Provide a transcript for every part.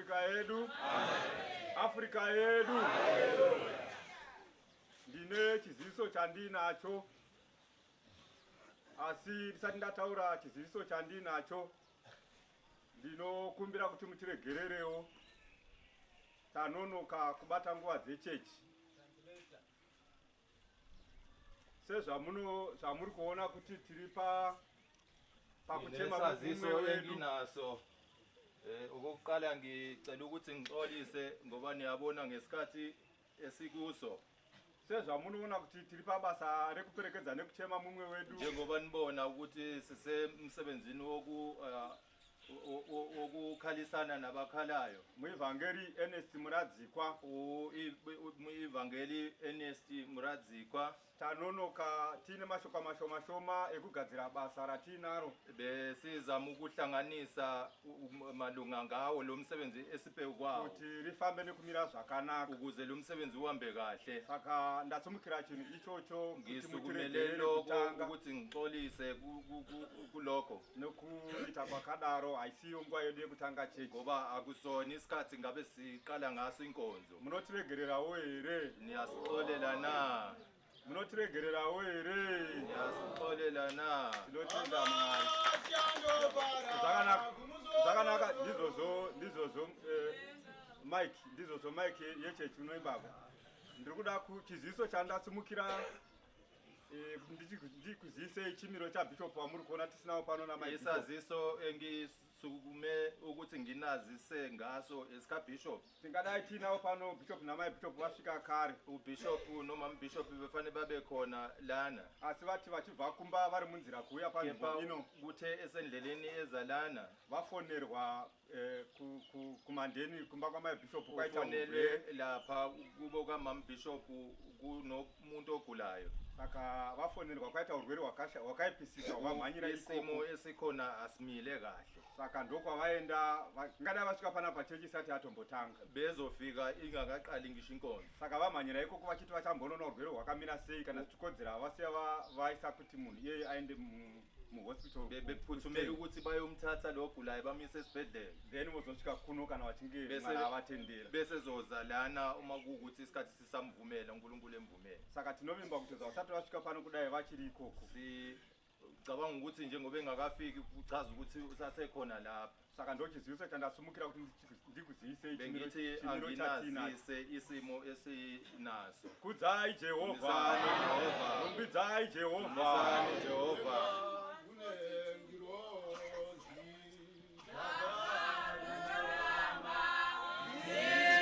Afrika yedu. Afrika yedu. Ndine chiziviso chandinacho. Asi ndisati ndataura chiziviso chandinacho. Ndinokumbira kuti mutiregererewo. Tanonoka kubata nguva dzechechi. Sezvamuri kuona kuti tiri pakuchema saziso enginaso. Okokuqala ngicela ukuthi ngixolise ngoba niyabona ngesikhathi esikuso. Sezvamunoona kuti tiri pabasa rekuperekedza nekuchema mumwe wedu. Njengoba nibona ukuthi sisemsebenzini wokukhalisana nabakhalayo. Muivhangeri Ernest Muradzikwa. Muivhangeri Ernest Muradzikwa. Tanonoka tine mashoma ekugadzira basa ratinaro. Besizama ukuhlanganisa malunga ngawo lo msebenzi esipewe kwawo. Kuti rifambe nekumira zvakanaka. Ukuze lo msebenzi uhambe kahle. Saka ndatsumukira chinhu ichocho ngisukumelelo ukuthi ngixolise kulokho. Nokuita kwakadaro haisiyo nguva yedu yekutanga chechi. Ngoba akusona isikhathi ngabe siqala ngaso inkonzo. Munotiregererawo here? Niyasixolela na. Munotiregererawo here? Niyasixolela na. Tinotenda Mwari. Zvakanaka ndizozo Mike yechechi unoimbako. Ndiri kuda chiziviso chandasimukira ndikuzise chimiro chaBishop wamuri kuona tisinawo pano naMike. Isaziso engisukume ukuthi nginazise ngaso esikaBishop. Tingadai tinawo pano Bishop naMike vasvika kare. UBishop noma uBishop befane babe khona lana. Asi vathi vachibva kumba vari munzira kuuya panzvimbo ino. Kuthe esendleleni ezalana vafonerwa kumandeni kumba kwaMaBishop kwaita ufonelwe lapha kubo kwaMaBishop kunomuntu ogulayo. Saka vafonerwa kwaita urwere hwakaipisisa hwamhanyira isimo esikhona asimile kahle. Saka ndokwavaenda ngadai vasvika panapa chechi isati yatombotanga. Bezofika ingakaqali ngisho inkonzo. Saka vamhanyira ikoko vachiti vachambonona urwere hwakamira sei kana zvichikodzera vasiya vaisa kuti munhu iyeye aende muhospital. Bephuthumela ukuthi bayomthatha lo ogulayo bamise esibhedlela. Then vozosvika kuno kana vachinge Mwari avatendera. Bese zozalana uma kuukuthi isikhathi sisamvumela uNkulunkulu emvumela. Saka tinovimba kuti vasati vasvika pano kudai vachiri ikoko. Cabanga ukuthi njengoba engakafiki uchaza ukuthi usasekhona lapha. Saka ndochiziviso chandasumukira kuti ndikuzise chimiro chatinazise isimo esinaso. Kudzai Jehovha. Rumbidzai Jehovha. Jehova. Yeah.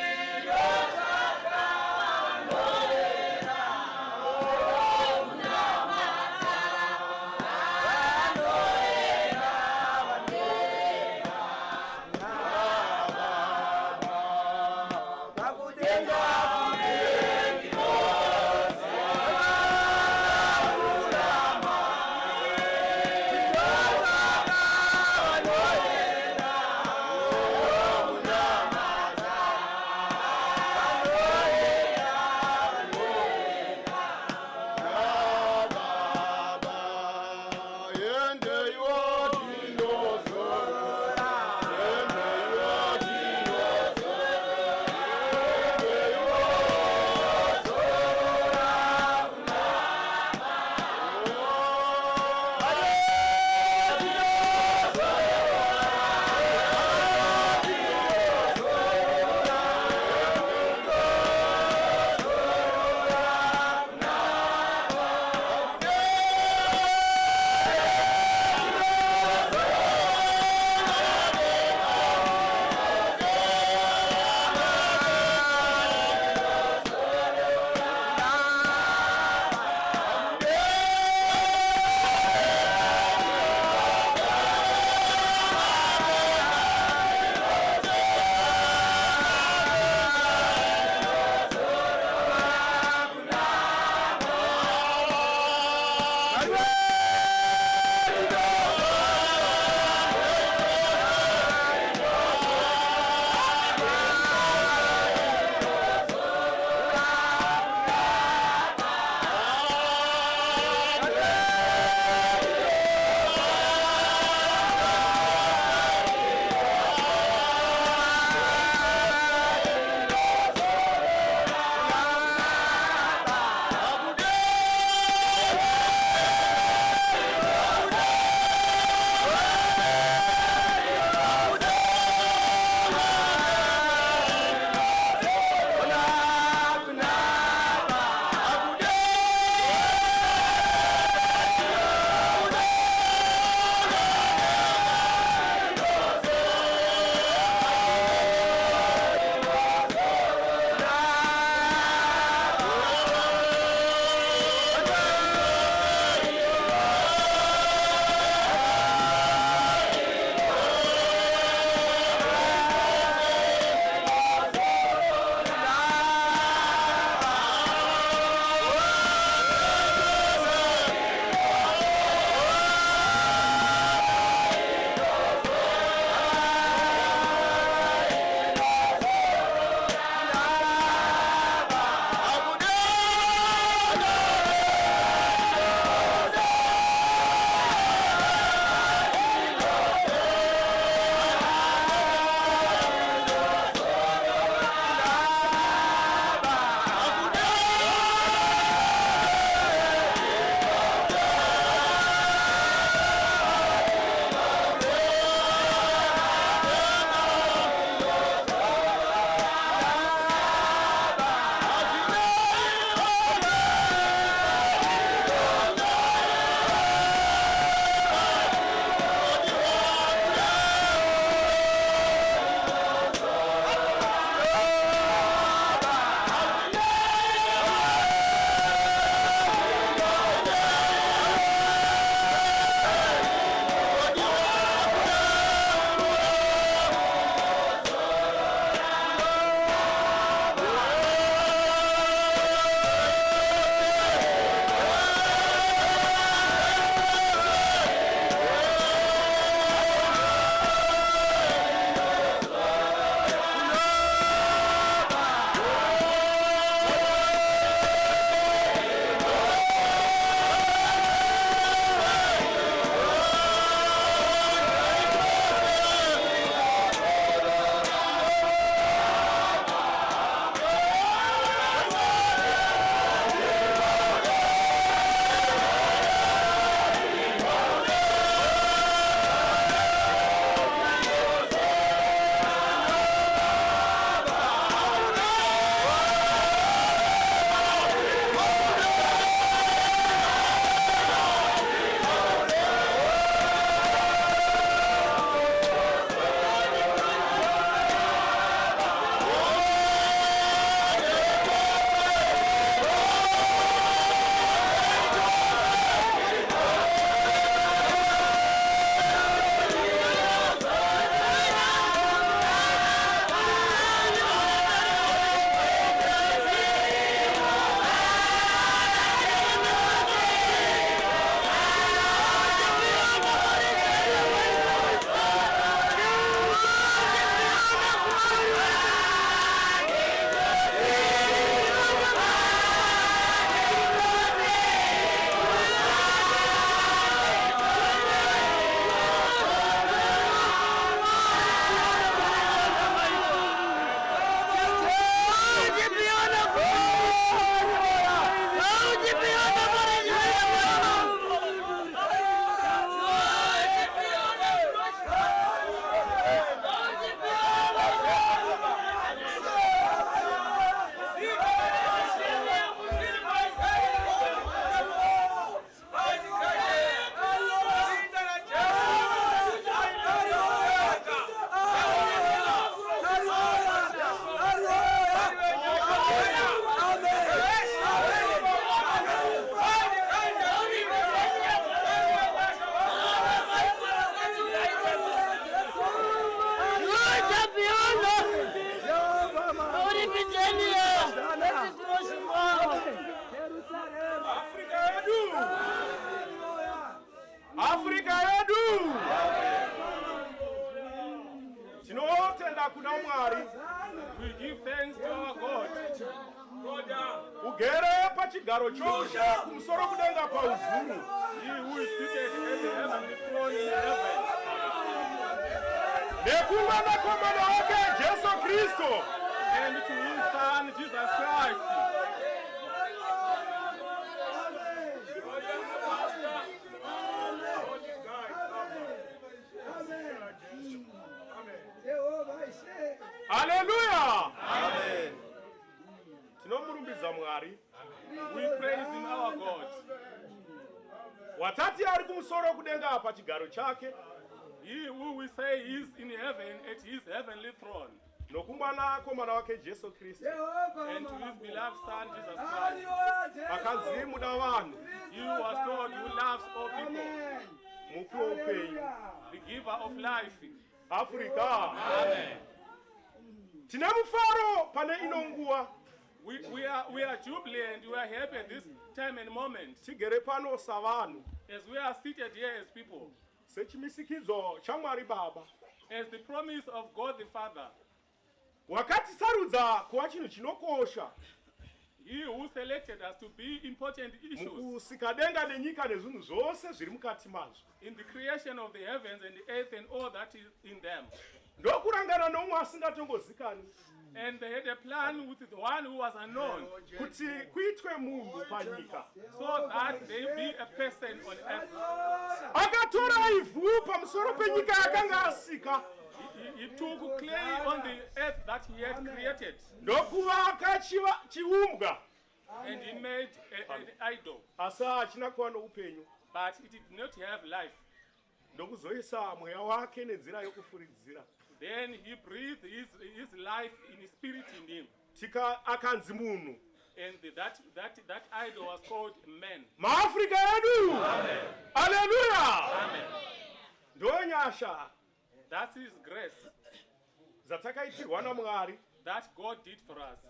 kuthokoza kuna Mwari. We give thanks to our God. Ugere pachigaro chosha kumusoro kudenga pauzuru. He who is seated at the heavenly throne in heaven. Nekumana komana wake Jesu Kristo. And to his Son, Jesus Christ. Hallelujah. Amen. Tinomurumbiza Mwari. We praise him, our God. Watati ari kumusoro kudenga pachigaro chake. He who we say is in heaven at his heavenly throne. Nokumbana komana wake Jesu Kristo. And to his beloved Son, Jesus Christ. Akazimu na vanhu. He was God who loves all people. Mupi woupenyu. The giver of life. Afrika. Amen. Tine mufaro pane inonguwa. We are jubilant, we are happy at this time and moment. Tigere pano savanhu. As we are seated here as people. Sechimisikizo cha Mwari Baba. As the promise of God the Father. Wakati sarudza kuwa chinhu chinokosha. He who selected us to be important issues. Mukusikadenga nenyika nezvinhu zvose zviri mukati mazvo. In the creation of the heavens and the earth and all that is in them. Ndokurangana nomwe asingatongozikani. And they had a plan with the one who was unknown. Kuti kuitwe munhu panyika. So that they be a person on earth. Akatora ivhu pamusoro penyika yakanga asika. He took clay on the earth that he had created. Ndokuvaka chiumbwa. And he made an idol. Asi hachina kuva noupenyu. But it did not have life. Ndokuzoisa mweya wake nenzira yokufuridzira. Then he breathed his life in his spirit in him. Tika akanzi munhu. And that idol was called man. Maafrika edu. Amen. Hallelujah. Amen. Ndonyasha. That is grace. Zatakaitirwa naMwari. That God did for us.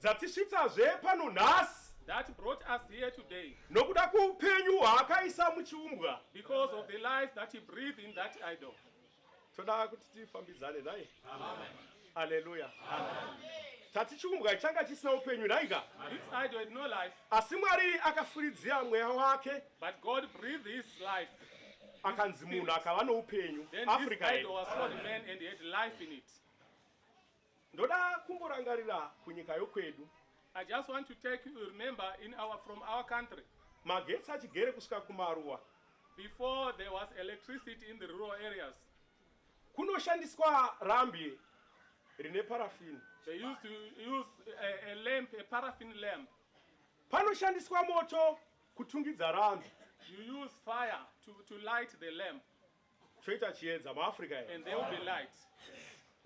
Dzatisvitsazve pano nhasi. That brought us here today. Nokuda kweupenyu hwaakaisa muchiumbwa. Because of the life that he breathed in that idol. Toda kuti tifambidzane naye. Amen. Hallelujah. Amen. Tati chiumbwa changa chisina upenyu naika. This idol had no life. Asi Mwari akafuridzira mweya wake. But God breathed his life. Akanzi munhu akava noupenyu. Then Africa this idol was called man and he had life in it. Ndoda kumborangarira kunyika yokwedu. I just want to remember from our country. Magetsi achigere kusvika kumaruwa. Before there was electricity in the rural areas. Kunoshandiswa rambi rine parafini. They used to use a lamp, a paraffin lamp. Panoshandiswa moto kutungidza rambi. You use fire to light the lamp. Choita chiedza muAfrica. And there will be light.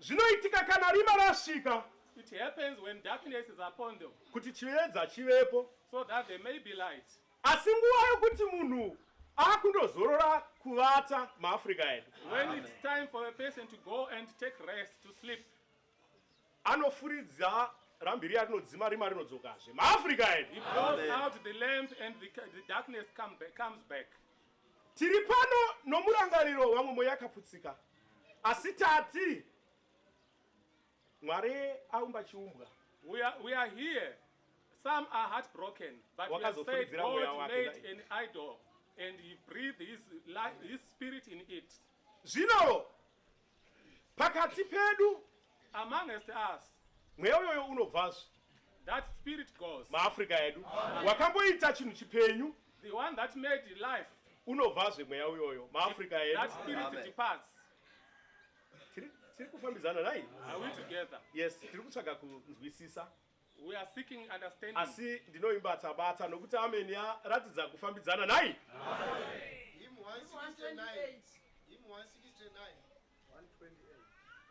Zvinoitika kana rima rasvika. It happens when darkness is upon them. Kuti chiedza chivepo. So that there may be light. Asi nguva yokuti munhu akundozorora kuvata muAfrica edu. When it's time for a person to go and take rest, to sleep. Anofuridza rambi riya rinodzima rima rinodzokazve muAfrica edu. He blows out the lamp and the darkness comes back. Tiri pano nomurangariro wamwe mweya yakaputsika. Asi tati Mwari aumba chiumbwa. We are here. Some are heartbroken, but we have said God made an idol and he breathed his spirit in it. Zvino pakati pedu amongst us, mweya uyoyo unobvazve. That spirit goes. muAfrica edu wakamboita chinhu chipenyu. The one that made life, unobvazve mweya uyoyo muAfrica edu. that spirit departs. Tiri kufambidzana naye. Are we together? Yes, tiri kutsvaga kunzwisisa. We are seeking understanding. Asi ndinoimbata bata nokuti ameni yaratidza kufambidzana naye. Hymn 169. Hymn 169. 128.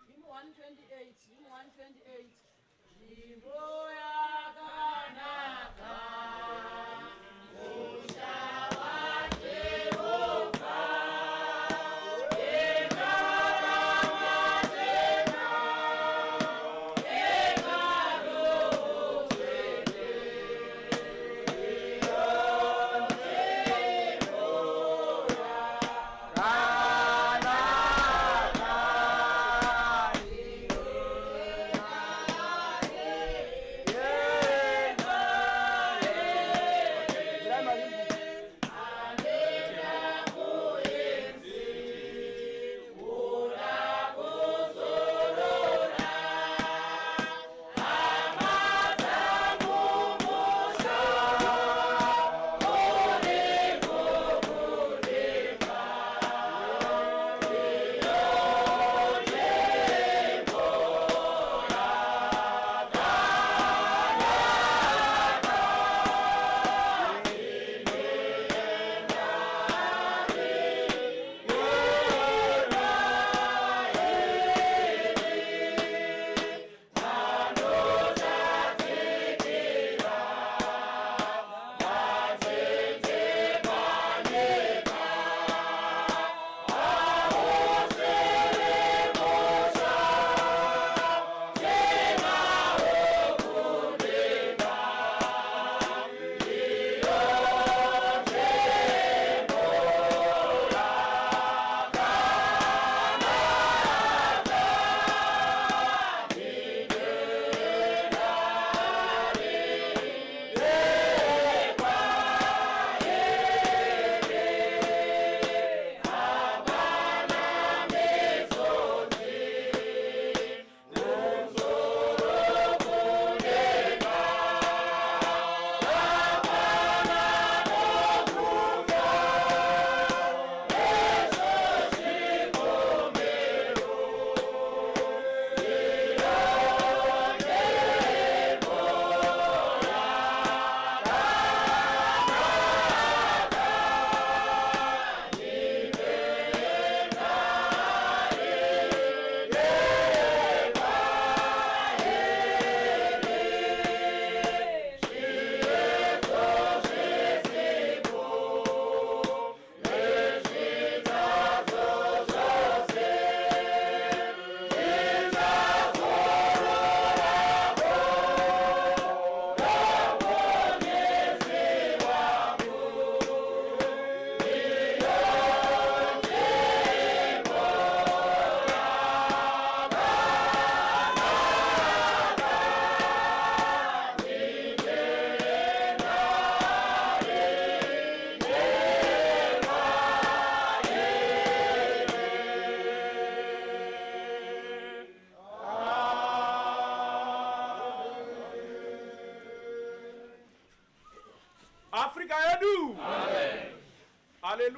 Hymn 128. Hymn 128. Nyimbo yakanaka.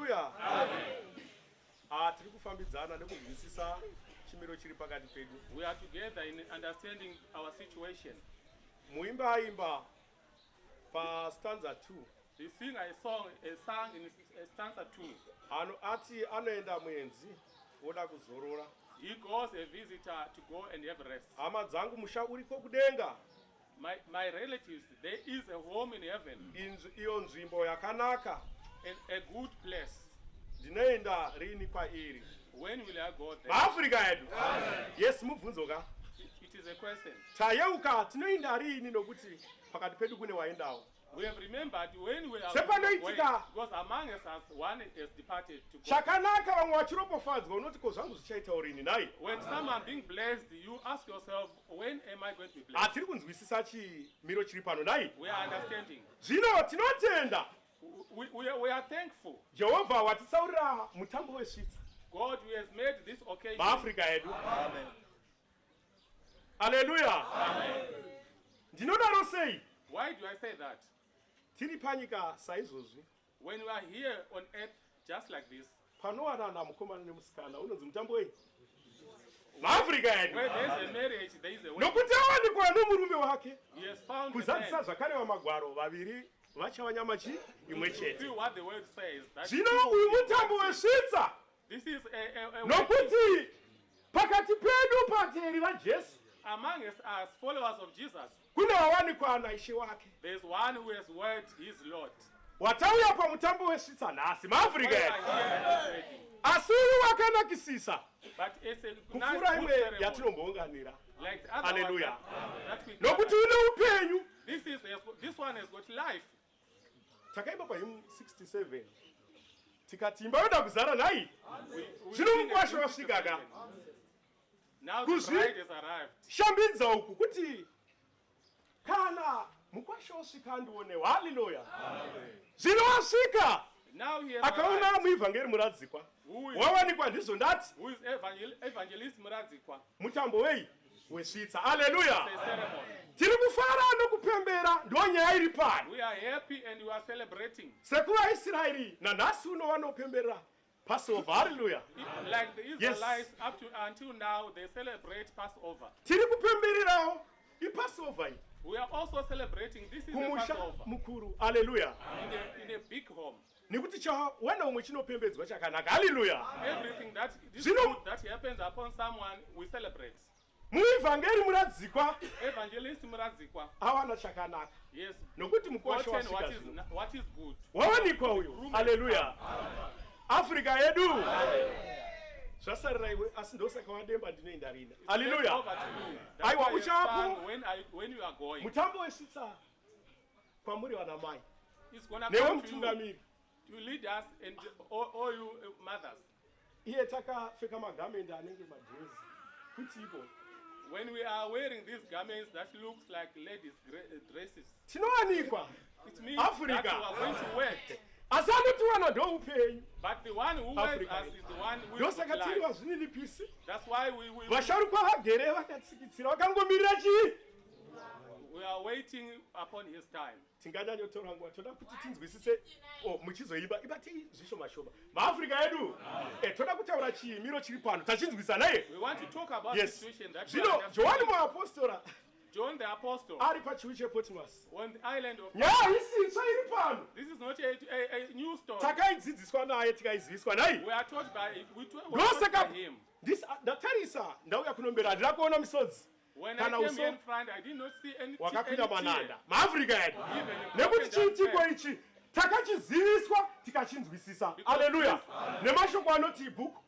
Haleluya. Tiri kufambidzana nekunzwisisa chimiro chiri pakati pedu. We are together in understanding our situation. Muimba pa stanza 2. We sing a song in stanza 2. Ati anoenda mwenzi oda kuzorora. He calls a visitor to go and have rest. Hama dzangu musha uriko kudenga. My relatives, there is a home in heaven. Iyo nzvimbo yakanaka. A good place. Ndinoenda rini kwairi. When will I go there? Maafrika edu. Yes, mubvunzo ka. It is a question. Tayeuka tinoenda rini nokuti pakati pedu kune waendawo. We have remembered when we are because among us one has departed to go. Chakanaka vamwe vachiropofadzwa unoti ko zvangu zvichaitawo rini nai. When someone being blessed, you ask yourself, when am I going to be blessed? Atiri kunzwisisa chimiro chiri pano nai. We are understanding. Zvino tinotenda. We are thankful. Jehovah watitsaurira mutambo wesvitsa. God who has made this occasion. Maafrika edu. Amen. Hallelujah. Amen. Ndinodaro sei? Why do I say that? Tiri panyika saizvozvi. When we are here on earth just like this. Panowanana mukomana nemusikana unonzi mutambo wei? Maafrika edu. Where there is a marriage, there is a wedding. Nokuti awanikwa nomurume wake. He has found kuzadzisa zvakare vamagwaro vaviri vachava nyama imwe chete. See what the word says. Zvino uyu mutambo wesvitsa. This is a nokuti pakati pedu vateri vaJesu. Among us as followers of Jesus. Kuna wawanikwa naishe wake. There is one who has wed his Lord. Watauya pamutambo wesvitsa nhasi maAfrika edu. Asi uyu wakanakisisa. But it's a kupfura imwe yatinombounganira. Like Hallelujah. Nokuti une upenyu. This one has got life. Takaimba pahymn 67. Tikati imba yoda kuzara nai. Zvino mukwasho wasvika ka. Now the bride has arrived. Shambidza uku kuti kana mukwasho wasvika ndionewa. Hallelujah. Zvino wasvika. Now he has akaona muevhangeri muradzikwa. Wawanikwa ndizvo ndati. Who is evangelist Muradzikwa? Mutambo wei wesvitsa. Hallelujah. Tiri kufara nokupembera ndonyaya iri pano. We are happy and we are celebrating. SekuvaIsraeri nanhasi uno vanopembera Passover. Hallelujah. Like the Israelites up to until now they celebrate Passover. Tiri kupembererawo iPassover iyi. We are also celebrating this is a Passover. Mukuru. Hallelujah. In a big home. Nekuti chawana umwe chinopembedzwa chakanaka. Hallelujah. Everything that happens upon someone we celebrate. Muevhangeri Muradzikwa. Evangelist Muradzikwa. Awana chakanaka. Yes. Nokuti mukwasho what is good. Wawanikwa uyu. Hallelujah. Afrika yedu. Zvasarira iwe asi ndosaka wademba ndinoenda rina. Hallelujah. Aiwa uchapo. When you are going. Mutambo wesvitsa kwamuri vanamai. It's gonna newe come mutungamiri. To lead us and all you mothers. Iye takapfeka magamende anenge madress. Kuti ipo. When we are wearing these garments that looks like ladies dresses. Tinowanikwa. It means Africa. that you are going to work. Asanotiwana ndoupenyu. But the one who wears us is the one who is ndosaka tiri wazvinilipisi. That's why we vasharukwa vagere vakatsikitsira vakangomirira chii. We are waiting upon his time. Tinganyanyotora nguva toda kuti tinzwisise muchizoiba ibati zvishoma shoma. Maafrika edu toda kutaura chimiro chiri pano tachinzwisana ye. We want to talk about the situation that zvino Johani muapostora John the Apostle ari pachiwi chePatmos on the island of isitsva iri pano. This is not a new story. Takaidzidziswa naye tikaiziviswa naye. We are taught by him. Ndatarisa ndauya kunombera handira kuona misodzi. When I came in front, I did not see any wakapinda mananda maAfrika edu nekuti chiitiko ichi takachiziviswa tikachinzwisisa. Hallelujah. Nemashoko anoti ibhuku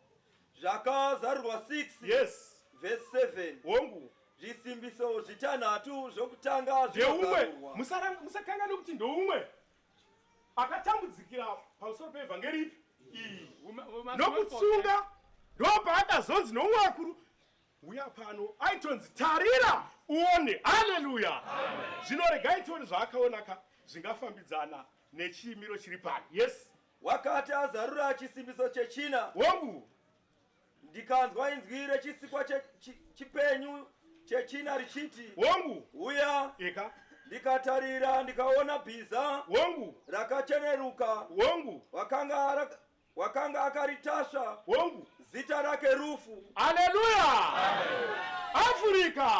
zvakazarurwa 6 yes verse 7 wongu zvisimbiso zvitanhatu zvokutanga ndeumwe musakanga nokuti ndoumwe akatambudzikira pamusoro peevhangeri iyi nokutsunga ndopaakazonzi noumwe akuru uya pano aitonzi tarira uone. Haleluya. Zvino regai tione zvaakaonaka zvingafambidzana nechimiro chiri pano. Yes. wakati azarura chisimbiso chechina wongu ndikanzwa inzwi rechisikwa chipenyu chechina richiti wongu uya eka ndikatarira ndikaona bhiza wongu rakacheneruka wongu wakanga wakanga akaritasva wongu zita rake Rufu. haleluya Afrika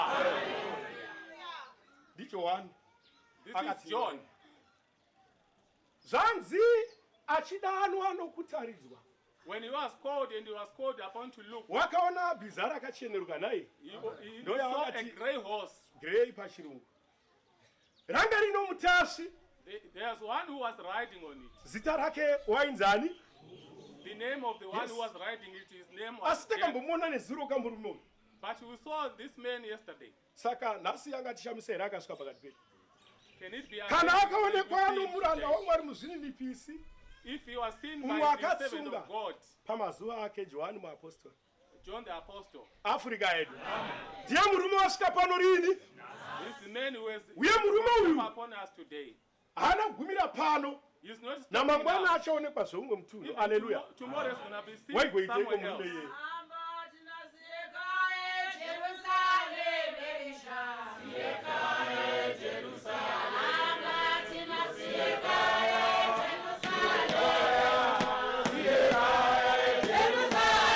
ndicho wani This Akati is John. zvanzi achidanwa nokutaridzwa When he was called and he was called upon to look, wakaona bhiza rakacheneruka naye he No, saw a yakati- grey horse. grey pachirungu ranga rino mutasvi There's one who was riding on it. zita rake wainzani The name of the one Yes. who was riding it, his name was asi Death. takambomuona nezuro kamurume uyu But we saw this man yesterday. saka nhasi yanga tishamisa here akasvika pakati pedu Can it be kana a akaonekwa nomuranda wamwari muzvininipisi if he was seen Umwe by the servant akatsunga. of God, pamazuva ake johani muapostori John the Apostle, afrika yedu ndiye murume wasvika pano rini this is the man who has uye murume come uyu upon us today. haana kugumira pano He's not stopping namangwana now. achaonekwa zvoumwe mutunhu Even haleluya tomorrow is going to be seen waigoiteiko somewhere murume else. iyeye Amba tinasiyekaye Jerusalem elisha. Siyekaye Jerusalem. Amba tinasiyekaye Jerusalem. Siyekaye Jerusalem.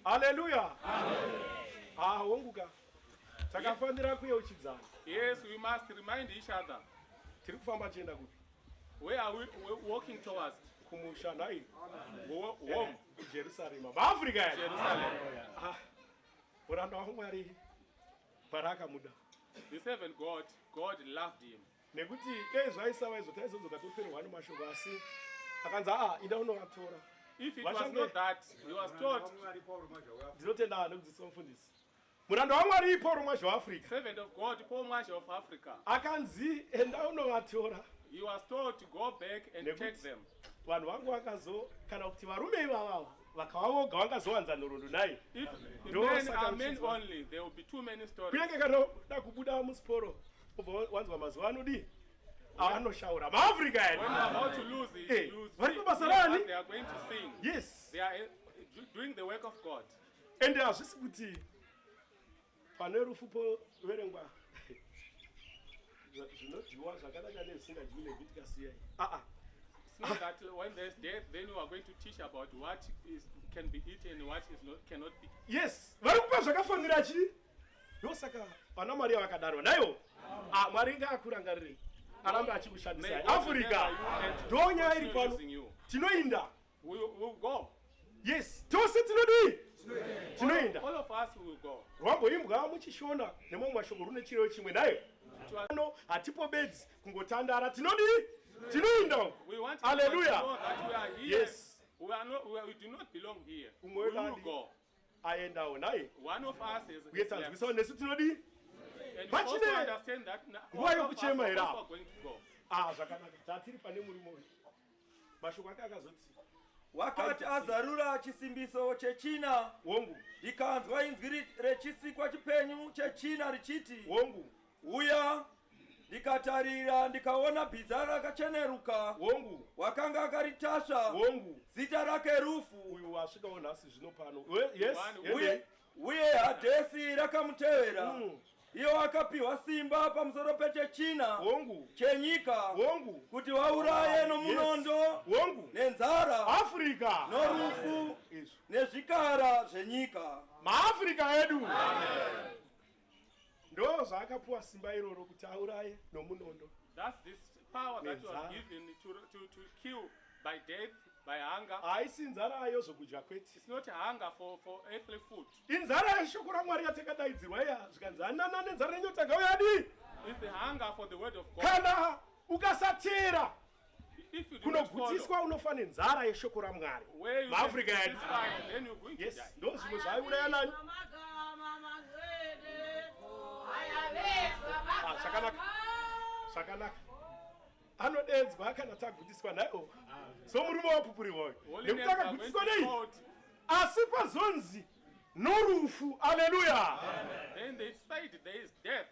haleluya wonguka takafanira kuyeuchidzana Yes, we must remind each other. tiri kufamba tienda kupi Where are we walking towards? kumusha nai Home, kujerusarema maafrika yedu Jerusalem. muranda wamwari mwari akamuda The servant God loved him. nekuti dei zvaisava izvo taizodzoka toperwa nemashoko asi akanzi ida unovatora If it was not that, he was told, ndinotenda nekudzidzisa mufundisi muranda wamwari pauro mwazha waafrica servant of God, Paul Mwasha of Africa, akanzi enda unovatora he was told to go back and take them. vanhu vangu kana kuti varume ivava vakava voga vangazowanza nhoroondo naye If the Ndo men saka are men uchidzwa. only, there will be too many stories. kunyange kana da kubuda musiporo ubva wanzwa mazuva anodi avanoshaura maafrica When yedu you are about to lose it, Hey, you vari see kubasa what rani? they are going to sing. yes They are doing the work of God. ende hazvisi kuti pane rufu poverengwa zvinodiwa zvakanaka nezvisingadyiwi Leviticus iyai. It's not that when there's death, then you are going to teach about what can be eaten and what cannot be. Yes, vari kupa zvakafanira chi? Ndosaka vana Maria vakadarwa nayo. Mwari ngaakurangarirei. Aramba achikushandisai. Africa ndonya iri pano. Tinoinda. We will go. Yes, tose tinodi. Tinoinda. All of us will go. Rwamboimbwa muchishona nemwe mashoko rune chiro chimwe nayo. Ano hatipo bedzi kungotandara tinodi. Tinoinda. We want Hallelujah. to know that we are here. Yes. We do not belong here. We Umwe will go. Aendawo naye. One of us is Uyetanzwisawo nesu tinodi. and you also understand that all Nguva of us yokuchema are era. also going to go. Zvakanaka. Tatiri pane murimo. Mashoko ake akazoti. Wakati azarura chisimbiso chechina Wongu. ndikanzwa inzwi rechisikwa chipenyu chechina richiti Wongu. uya, ndikatarira ndikaona bhiza rakacheneruka. Wongu. Wakanga akaritasva. Wongu. Zita rake Rufu. Uyu wasvikawo nhasi zvino pano. Yes. Uye Hadhesi rakamutevera. Iyo akapiwa simba pamusoro pechechina Wongu. chenyika Wongu. kuti vauraye nomunondo Wongu. nenzara Africa norufu nezvikara zvenyika. maAfrica edu ndo zvaakapiwa simba iroro kuti auraye nomunondo. That's this power that was given to kill by death, by hunger. Haisi nzara yozokudya kwete. It's not hunger for earthly food. Inzara yeshoko raMwari yatakadaidzirwa iya zvikanzi hanana nenzara yenyota ngauyadi. It's the hunger for the word of God. Kana ukasatera If you do not follow, kunogutiswa unofane nzara yeshoko raMwari. where you maAfrica get edu. satisfied, then you're going to Yes, die. ndo zvimwe zvaiuraya nani. Zvakanaka. Anodedzwa kana tagutiswa nayo. Somurume wapupuriwayo. Nekuti akagutiswa nei. Asi pazonzi norufu. Hallelujah. Then they said there is death.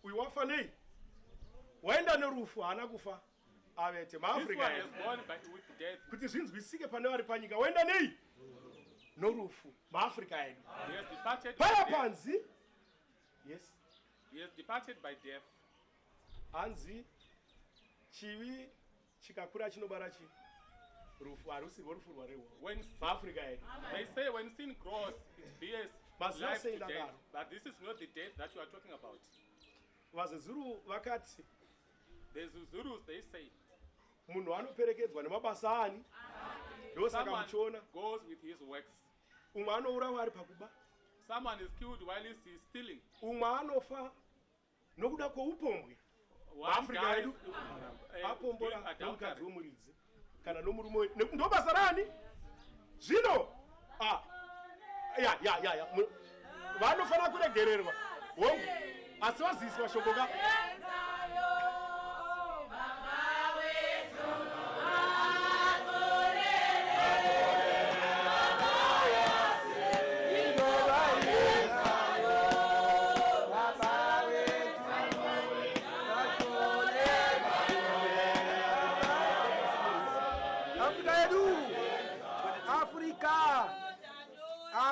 Uyu wafa nei. Waenda norufu haana kufa. Avete This maAfrica one edu. is born with death. Kuti zvinzwisike pane vari panyika waenda nei. Norufu maAfrica edu. He has departed by Paya death. panzi. Yes. He has departed by death. Hanzi chivi chikakura chinobara chi rufu harusivo rufu rwarewa When maAfrica edu. they say when sin grows, it bears Maziva life to sei death. ndakaro. But this is not the death that you are talking about. VaZezuru vakati The Zulus, they say, munhu anoperekedzwa nemabasa ani ndosaka someone muchiona goes with his works. umwe anourawa ari pakuba, Someone is killed while he's stealing. umwe anofa nokuda kwoupombwe. One Africa dies edu doing apombora nomukadzi adultery. womuridzi kana nomurume wedu ndo basa rani zvino. Vanofanira kuregererwa hongu asi vaziviswa shoko ka.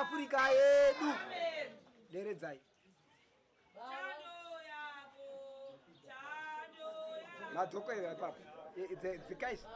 Africa yedu deredzai madhoko eyo papa dzikaisi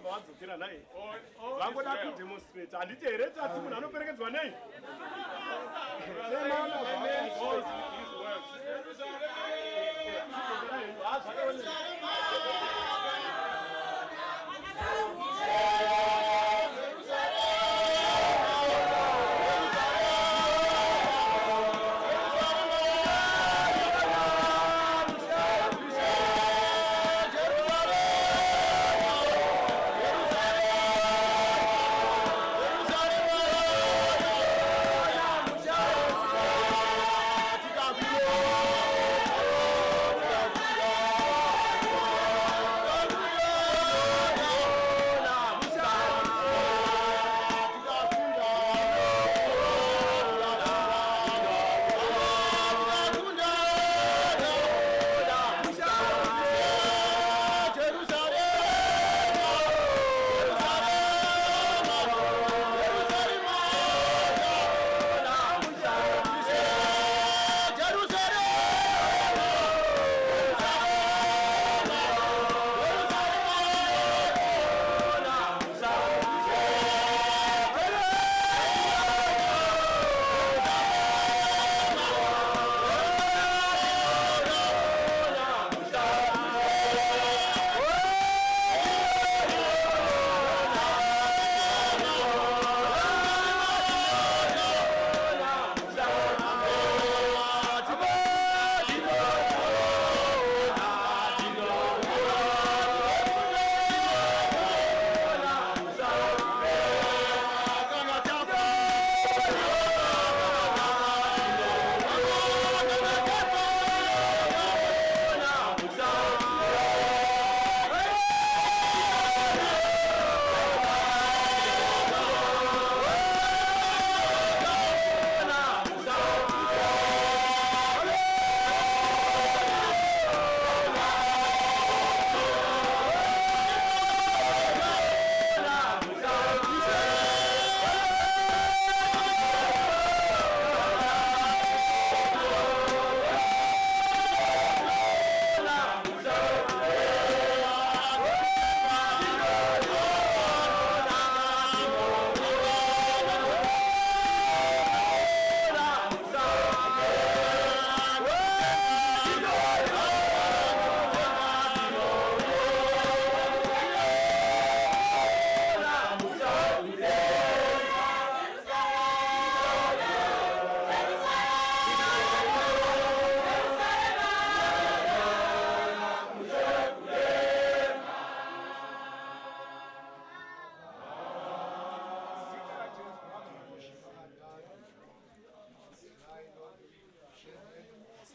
vabva vadzokera naye all vangoda is well. kudemonstrate handiti here tati munhu anoperekedzwa nei Amen goes with his works.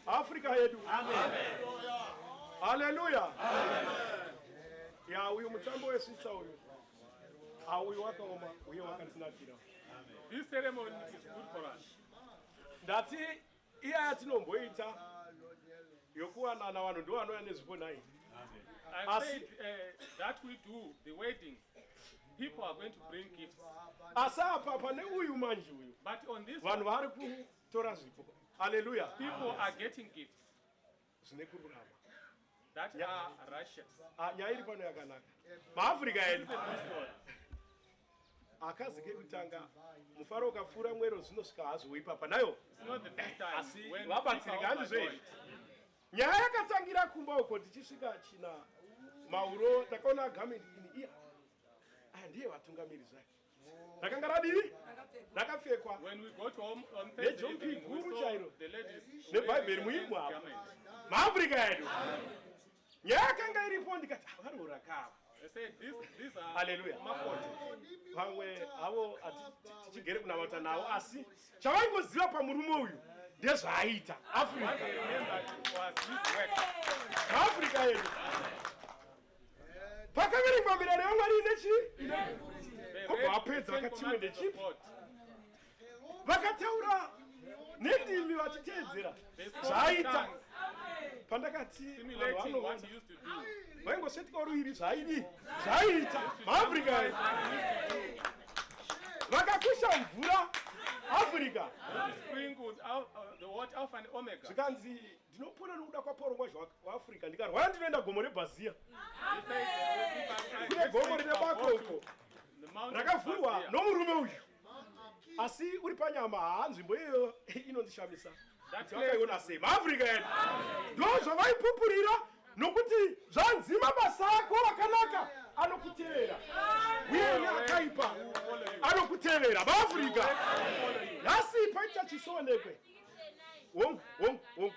Africa yedu. Haleluya. Ya uyu mutambo wesitsa uyu. Uyu wakaoma uye wakatinakira. This ceremony is good for us. Ndati iya yatinomboita yokuwanana vanhu ndo vanouya nezvipo nai. I said that we do the wedding. People are going to bring gifts. Asi apa pane uyu manje uyu. But on this Vanhu one, vari kutora zvipo. Haleluya. people are getting gifts Zvine kururama. that are righteous. Nyaya iri pano yakanaka. MaAfrica yedu. This is a good story. Akazi kekutanga mufaro ukapfuura mwero zvinosvika hazvo ipapa nayo. It's not the first time Asi when vabatsirika people are handizvo overjoyed. nyaya yakatangira kumba uko tichisvika china mauro takaona gamenti ini iya ndiye vatungamiri zvake rakanga radii rakapfekwa When we got home on Thursday nejombi evening, we guru saw chairo the ladies nebhaibheri wearing the muimwa men's garment. maafrica yedu nyaya yakanga iripo ndikati variurakava. They said these are Haleluya. makoti. Pamwe avo tichigere kunamata navo asi chavaingoziva pamurume uyu ndezvaaita What Africa. they remembered was his work. Africa yedu pakaveringwa mirayiro yamwari inechi They Kubva read vapedza the Ten vakati Commandments chipi? of God. vakataura nendimi vachiteedzera They spoke in zvaaita tongues, pandakati vanhu simulating what vanoona he used to do. vaingosvetika ruiri zvaidi zvaaita maafrica yedu vakakusha mvura Africa Spring with the word Alpha and Omega. zvikanzi ndinopona nokuda kwapauro mwazvo waafrica ndikarwara ndinoenda gomo rebhaziya kune gomo rine bakoko rakavhurwa nomurume uyu asi uri panyama nzvimbo iyoyo inondishamisa vakaiona sei maafrica edu ndo zvavaipupurira nokuti zvanzima basa ako akanaka anokutevera uye akaipa anokutevera maafrica nhasi paita chisoonekwe hongu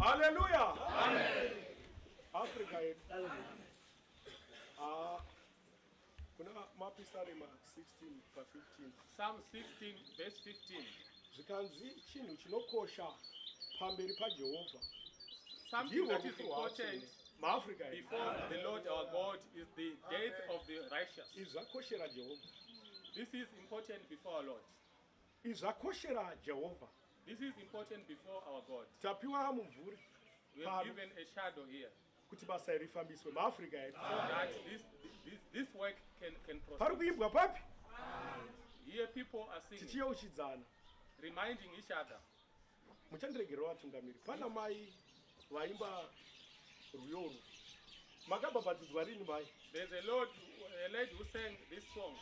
Hallelujah. Amen. Africa yetu. Kuna mapisari ma 16 pa 15. Psalm 16 verse 15. Zikanzi chinhu chinokosha pamberi paJehovha. Something that is important maAfrica before the Lord our God is the death of the righteous. Izvakoshera Jehovha. This is important before our Lord. izvakoshera Jehovha. This is important before our God. Tapiwa mumvuri We have given a shadow here kuti basa rifambiswe muAfrica yedu. so that this work can Pari proceed. kuimbwa papi? Here people are singing, Tichiyeuchidzana. reminding each other. Muchandiregerera vatungamiri. Pana mai vaimba ruyoru. Makabhabhatidzwa rini mai? There's a lady who sang this song.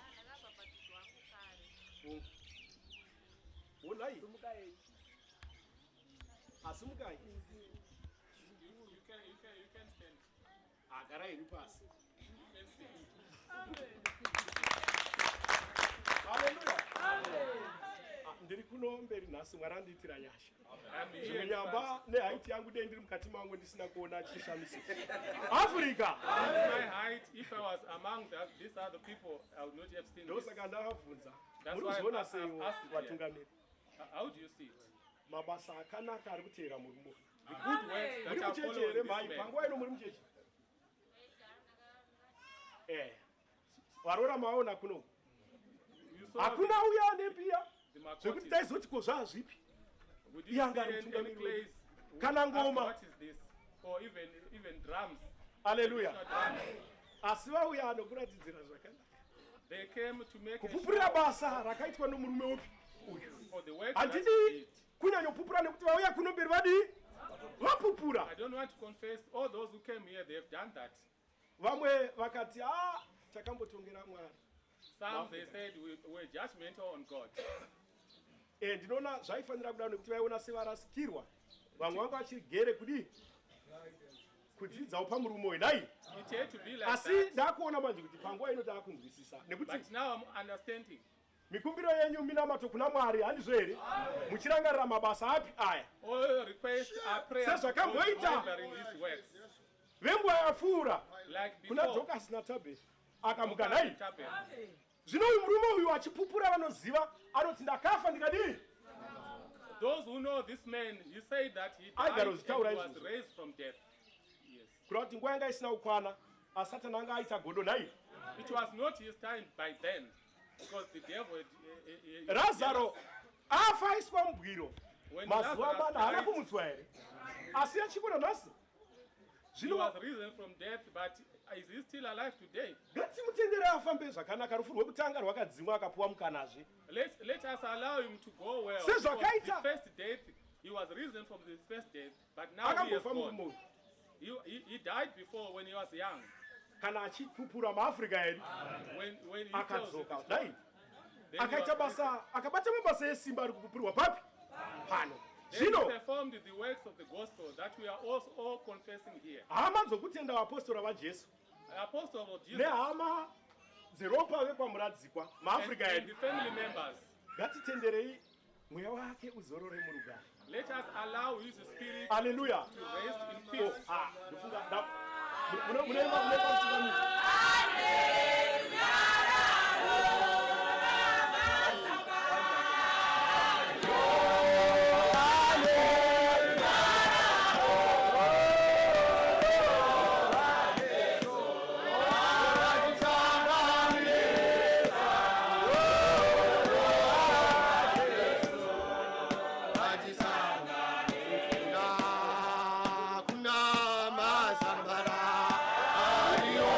Unai? Asimukai? You can stand. Agara iri pasi. You can sing. Hallelujah. Ndiri kuno mberi nhasi Mwari andiitira nyasha. I'm here Zvimwe in nyamba nehaiti yangu dei ndiri mukati mangu ndisina kuona chishamisika. Africa! my height, if I was among these other people, I would not have seen this. Ndosaka ndakabvunza. That's Muri why kuzoona I've seiwo asked it here. vatungamiri. How do you see it? Mabasa akanaka ari kutevera muri muno. The good works Muri that are mucheche here following mai this man. panguva ino muri mucheche. Varora maona kuno. You saw Hakuna uya nepia. the Zvekuti Makotis. taizoti ko zvazvipi. We didn't Yanga see any mutungamiri place. Kana Ask ngoma. what is this? Or even drums. Hallelujah. Not drums. Asi vauya anokuratidzira zvakanaka. They came to make a Kupupurira show basa rakaitwa nomurume upi uyu. for the work that he Handidi did. kunyanyopupura nekuti vauya kuno mberi vadi vapupura. I don't want to confess all those who came here, they have done that. Vamwe vakati takambotongera Mwari. Some they said we were judgmental on God. Ndinoona zvaifanira kudaro nekuti vaiona sevarasikirwa. Vamwe vanga vachigere kudii kudzidzawo pamurume uyu nai. It had to be like Asi that. ndakuona manje kuti panguva ino taakunzwisisa nekuti But now I'm understanding. mikumbiro yenyu minamato kuna Mwari handizvo here muchirangarira mabasa api aya All requests are prayers for God remembering his works. venguva yapfuura Like kuna before, Dhokasi naTabhesi akamuka nai. Tabel. Zvino uyu murume uyu achipupura vanoziva anoti ndakafa ndikadii. Those who know this man, he said that he I died got and to tell he you was this. raised from death. Yes. Kuda kuti nguva yanga isina kukwana asatani anga aita godo nai. It was not his time by then, because the devil had, Razaro afa aiswa mubwiro when mazuva Lazarus mana haana died, kumutswa here asi achikona nhasi. he Zvino was risen from death, but is he still alive today? ngatimutendere afambe zvakanaka. Rufu rwekutanga rwakadzimwa akapuwa mukanazve. Let us allow him to go well. Says Because Wakaita. the first death, he was risen from the first death, but now he has Akambofa gone. murume uyu He died before when he was young. kana achipupura maAfrica edu When he tells you akadzoka this dai story, then he akaita was- basa akabata mabasa esimba ari kupupurwa papi pano. then he Zvino performed the works of the gospel that we are also all confessing here. hama dzokutenda vapostora vaJesu Apostle of Jesus nehama dzeropa vekwamuradzikwa maAfrica and edu the family members, ngatitenderei mweya wake uzorore murugare. let us allow his spirit Hallelujah. to rest in Oh, peace. ndofunga munoimba munoimba Kuna mazambara, ayo.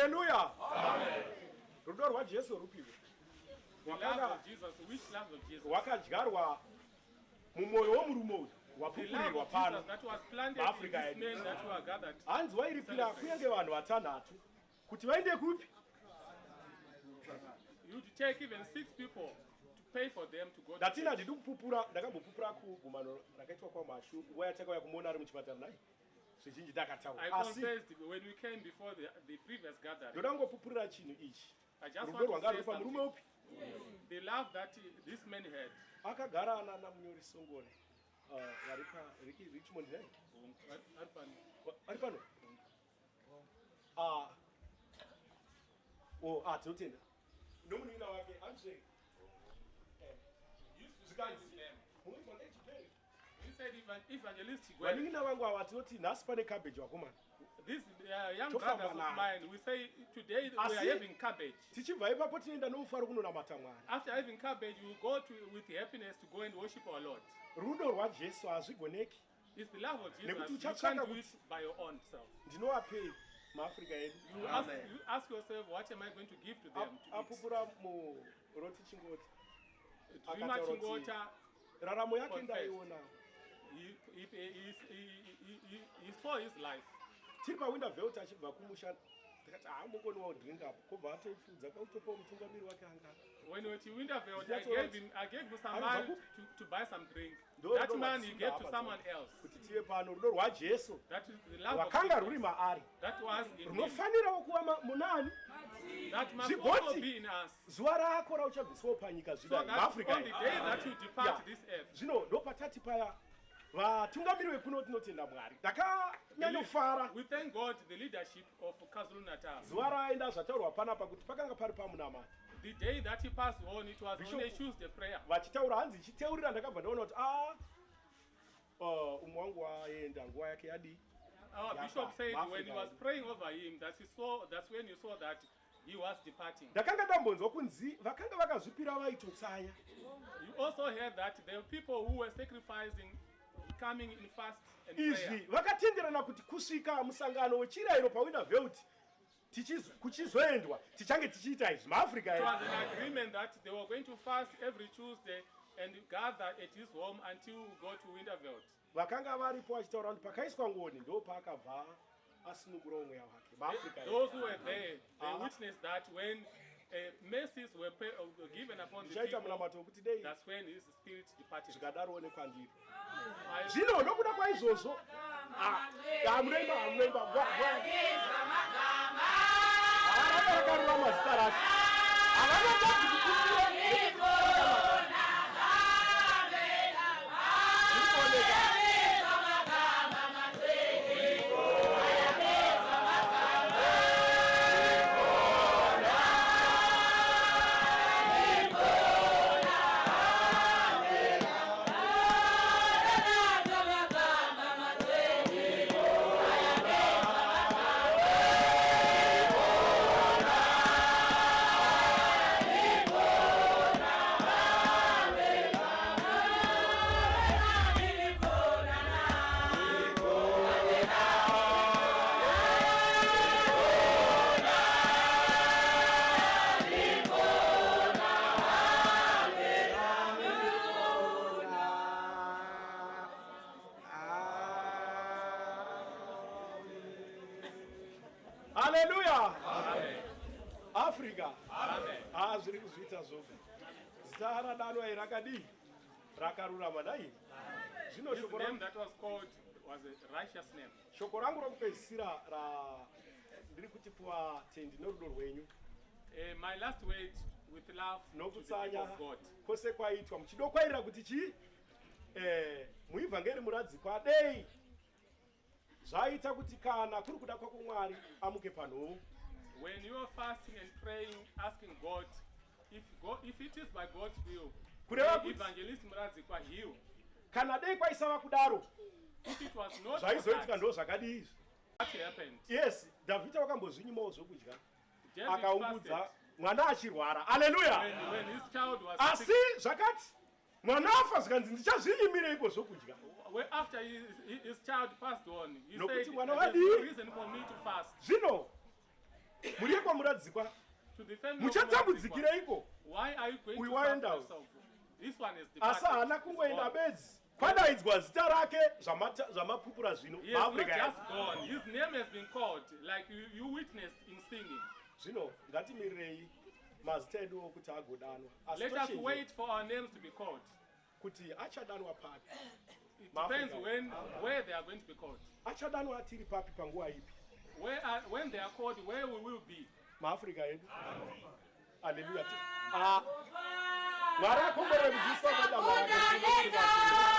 Haleluya. Rudo rwaJesu rupiwe. The love of Jesus, which love of Jesus? Wakadyarwa mumwoyo womurume uyu The wapupurirwa love of pano. Jesus that was planted in Africa these yedu. men that were gathered. Hanzi wairipira kunyange vanhu vatanhatu kuti vaende kupi? You'd take even 6 people to pay for them to go to Ndatina church. ndiri kupupura, ndakambopupura kugumano rakaitwa kwaMashu, nguva yatakauya kumuona ari muchipatara naye. Zvizhinji takataura. I Asi confessed when we came before the previous gathering. ndoda kungopupurira chinhu ichi. I just Rudo want rwanga to ruri say pamurume something. upi? The love that this man had. Akagara namunyori Songore. Vari paRichmond naye. Ari pano? Tinotenda. Nomunun'una wake Andre. He said evangelist Vanun'una vangu ava tinoti nhasi pane cabbage wakomana. these young Tofamba brothers of naye. mine, we say today we Asi- are having cabbage. Tichibva ipapo tinoenda nomufaro kunonamata Mwari. After having cabbage, we will go to with happiness to go and worship our Lord. Rudo rwaJesu hazvigoneki. It's the love of Jesus. Nekuti You uchatsvaka can't do kuti- it by your own self. Ndinovapei maAfrica edu. You ask yourself, what am I going to give to them to eat? Apupura muroti chingoti. Rima akataura Chingota, Raramo yake Confessed. ndaiona. he saw his life. Tiri paWinterveld achibva kumusha. Ndakati mungoniwa drink up. Kobva atoifudza kautopa mutungamiri wake anga. When we went to Winterveld, That's I gave him some I'm money Zaku. to buy some drink. Ndo- That ndo man he vatsika gave to apa someone dzavo. else. Kuti tive pano rudo rwaJesu That is the love of rwakanga Jesus. ruri maari. That was in him. Runofanirawo kuva munani. That must Zibhoti. also be in us. Zuva rako rauchabviswawo panyika So zvida that maAfrica on the edu. day that you depart Yeah. this earth, Zvino ndo patati paya vatungamiri vekuno tinotenda Mwari. Ndakanyanyofara we thank God the leadership of KwaZulu Natal. zuva raenda zvataurwa panapa kuti pakanga pari pamunamata. The day that he passed on, it was Bishop. only Tuesday prayer. Vachitaura hanzi ichiteurira ndakabva ndaona kuti umwe wangu waenda nguva yake yadi. Our Yeah, bishop said when Africa he was edu. praying over him that that's when you saw that he was departing. Ndakanga ndambonzwa kunzi vakanga vakazvipira vaitotsanya. You also heard that there were people who were sacrificing, coming in fast and Izvi prayer. vakatenderana kuti kusvika musangano wechirayiro paWinterveld kuchizoendwa tichange tichiita izvi maAfrica It edu. was an agreement that they were going to fast every Tuesday and gather at his home until we go to Winterveld. Vakanga varipo vachitaura kuti pakaiswa ngoni ndo paakabva asunungura umweya wake maAfrica edu. Those who were there, they witnessed that when mercies were given upon the Ndichaita people, munamato wekuti dei that's when his spirit departed. zvikadarowo nekwandiri. I- Zvino nokuda kwaizvozvo munoimba havana vakarurama zita racho havana vakuzvikupira Haleluya. Africa. Zviri kuzviita zvoga. Zita radanwa iri rakadii? Rakarurama dai. Zvino His name that was called was a righteous name. shoko rangu rokupedzisira ndiri kutipiwa tendi norudo rwenyu My last word with love to the people nokutsanya of God. kwose kwaitwa muchidokwairira kuti chi muivhangeri muradzikwa dei zvaita kuti kana kuri kuda kwako Mwari amuke panhoo. When you are fasting and praying, asking God, if it is by God's will, Kureva may kuti- Evangelist Muradzikwa heal. Kana dei kwaisava kudaro If it was not for zvaizoitika that, ndo zvakadii izvi. what happened? Yes, Dhavhidha wakambozvinyimawo zvokudya David akaungudza fasted mwana achirwara. Haleluya. when his child was Asi sick. zvakati mwana afa zvikanzi ndichazvinyimireiko zvokudya. Well, after his child passed on, he Nokuti said, mwana there's wadii? no reason for me to fast. Zvino muri kwamuradzikwa To the family of muchatambudzikira iko why are you going We to wind suffer out. yourself? This one is asi haana kungoenda bedzi kwadaidzwa zita rake zvamapupura zvino He has not maafrica just gone. His name has been called, like you witnessed in singing. zvino ngatimirirei mazita edu okuti agodanwa Asi Let us tochenge wait for our names to be called. kuti achadanwa papi It depends where they are going to be called. achadanwa tiri papi panguva ipi When they are called, where we will be. maafrica edu haleluya mwari akomborevidziswa madambo rake